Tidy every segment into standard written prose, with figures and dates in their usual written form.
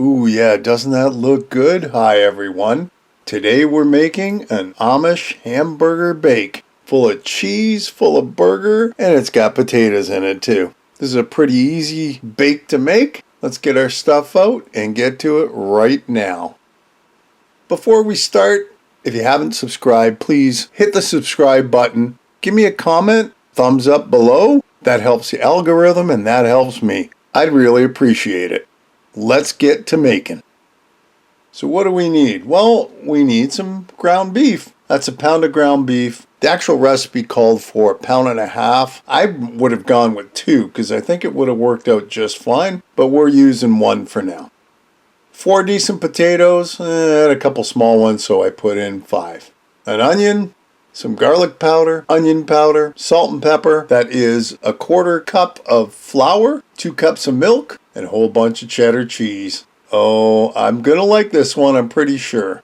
Ooh, yeah, doesn't that look good? Hi, everyone. Today we're making an Amish hamburger bake, full of cheese, full of burger, and it's got potatoes in it too. This is a pretty easy bake to make. Let's get our stuff out and get to it right now. Before we start, if you haven't subscribed, please hit the subscribe button. Give me a comment, thumbs up below. That helps the algorithm and that helps me. I'd really appreciate it. Let's get to making. So what do we need? Well, we need some ground beef. That's a pound of ground beef. The actual recipe called for 1.5 pounds. I would have gone with 2 because I think it would have worked out just fine, but we're using 1 for now. 4 decent potatoes, and a couple small ones, so I put in 5. An onion, some garlic powder, onion powder, salt and pepper. That is a 1/4 cup of flour, 2 cups of milk, and a whole bunch of cheddar cheese. Oh, I'm gonna like this one, I'm pretty sure.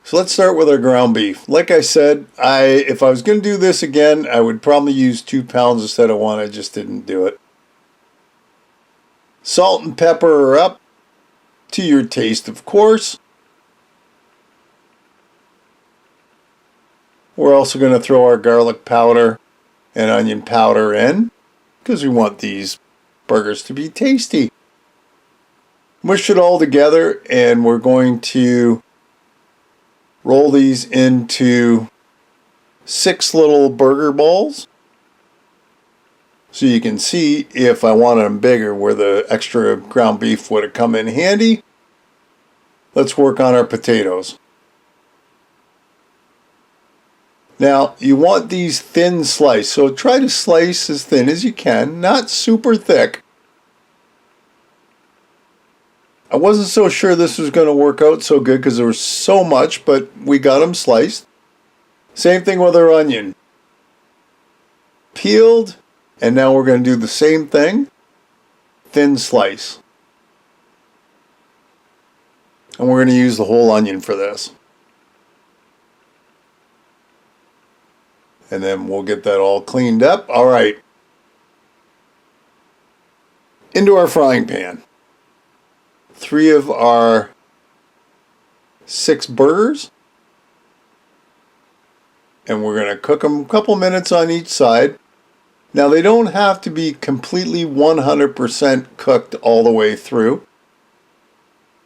So let's start with our ground beef. Like I said, if I was gonna do this again, I would probably use 2 pounds instead of 1. I just didn't do it. Salt and pepper are up to your taste, of course. We're also going to throw our garlic powder and onion powder in because we want these burgers to be tasty. Mush it all together and we're going to roll these into 6 little burger balls. So you can see if I wanted them bigger where the extra ground beef would have come in handy. Let's work on our potatoes. Now, you want these thin sliced, so try to slice as thin as you can, not super thick. I wasn't so sure this was going to work out so good because there was so much, but we got them sliced. Same thing with our onion. Peeled, and now we're going to do the same thing, thin slice. And we're going to use the whole onion for this. And then we'll get that all cleaned up. All right. Into our frying pan. 3 of our 6 burgers. And we're going to cook them a couple minutes on each side. Now they don't have to be completely 100% cooked all the way through.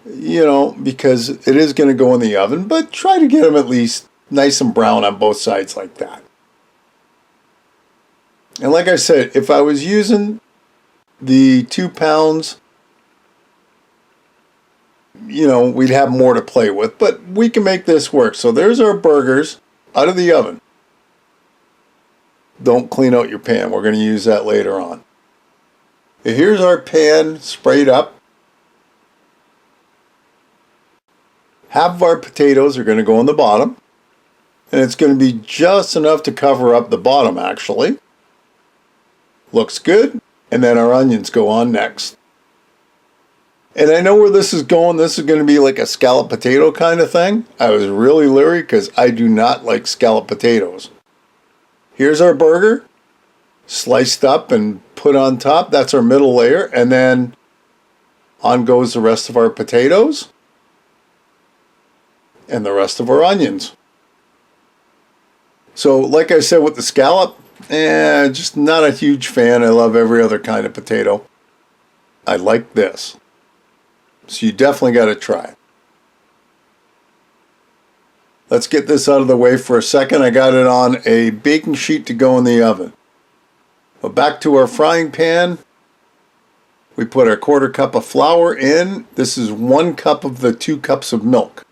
You know, because it is going to go in the oven. But try to get them at least nice and brown on both sides like that. And like I said, if I was using the 2 pounds, you know, we'd have more to play with. But we can make this work. So there's our burgers out of the oven. Don't clean out your pan. We're going to use that later on. Here's our pan sprayed up. Half of our potatoes are going to go on the bottom. And it's going to be just enough to cover up the bottom actually. Looks good. And then our onions go on next. And I know where this is going. This is going to be like a scalloped potato kind of thing. I was really leery because I do not like scalloped potatoes. Here's our burger. Sliced up and put on top. That's our middle layer. And then on goes the rest of our potatoes. And the rest of our onions. So like I said with the scallop, just not a huge fan. I love every other kind of potato. I like this. So you definitely got to try. Let's get this out of the way for a second. I got it on a baking sheet to go in the oven. But back to our frying pan. We put our 1/4 cup of flour in. This is 1 cup of the 2 cups of milk.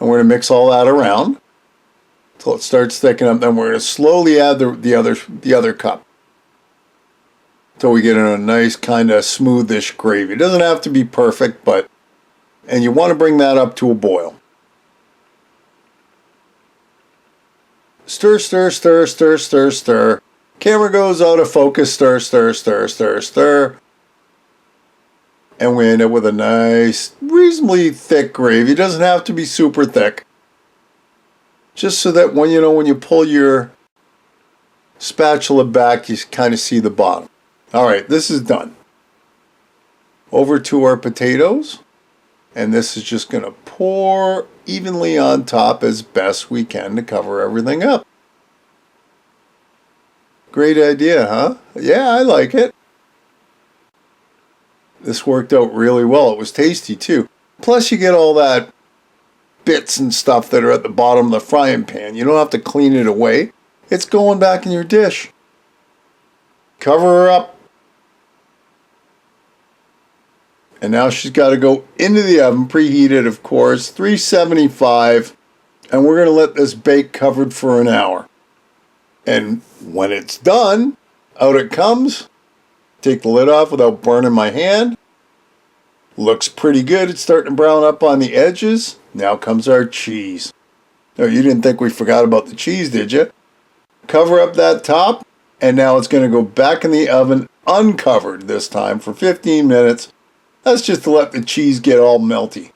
And we're going to mix all that around until it starts thickening up. Then we're going to slowly add the other cup until we get in a nice kind of smoothish gravy. It doesn't have to be perfect, and you want to bring that up to a boil. Stir, stir, stir, stir, stir, stir. Camera goes out of focus. Stir, stir, stir, stir, stir. And we end up with a nice, reasonably thick gravy. It doesn't have to be super thick. Just so that when you pull your spatula back, you kind of see the bottom. All right, this is done. Over to our potatoes. And this is just going to pour evenly on top as best we can to cover everything up. Great idea, huh? Yeah, I like it. This worked out really well. It was tasty too. Plus you get all that bits and stuff that are at the bottom of the frying pan. You don't have to clean it away. It's going back in your dish. Cover her up. And now she's got to go into the oven, preheated of course, 375. And we're going to let this bake covered for an hour. And when it's done, out it comes. Take the lid off without burning my hand. Looks pretty good. It's starting to brown up on the edges. Now comes our cheese. Oh, you didn't think we forgot about the cheese, did you? Cover up that top. And now it's going to go back in the oven uncovered this time for 15 minutes. That's just to let the cheese get all melty.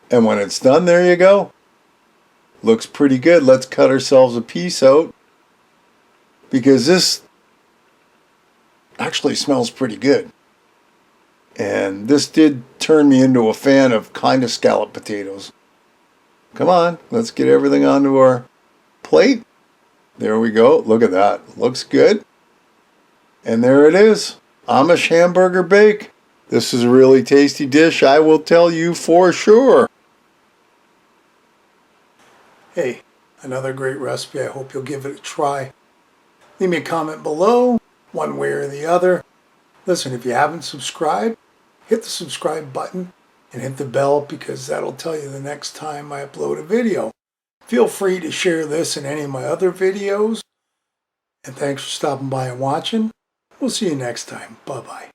And when it's done, there you go. Looks pretty good. Let's cut ourselves a piece out, because this actually smells pretty good. And this did turn me into a fan of kind of scalloped potatoes. Come on, let's get everything onto our plate. There we go. Look at that. Looks good. And there it is. Amish hamburger bake. This is a really tasty dish, I will tell you for sure. Hey, another great recipe. I hope you'll give it a try. Leave me a comment below, one way or the other. Listen, if you haven't subscribed, hit the subscribe button and hit the bell, because that'll tell you the next time I upload a video. Feel free to share this and any of my other videos. And thanks for stopping by and watching. We'll see you next time. Bye-bye.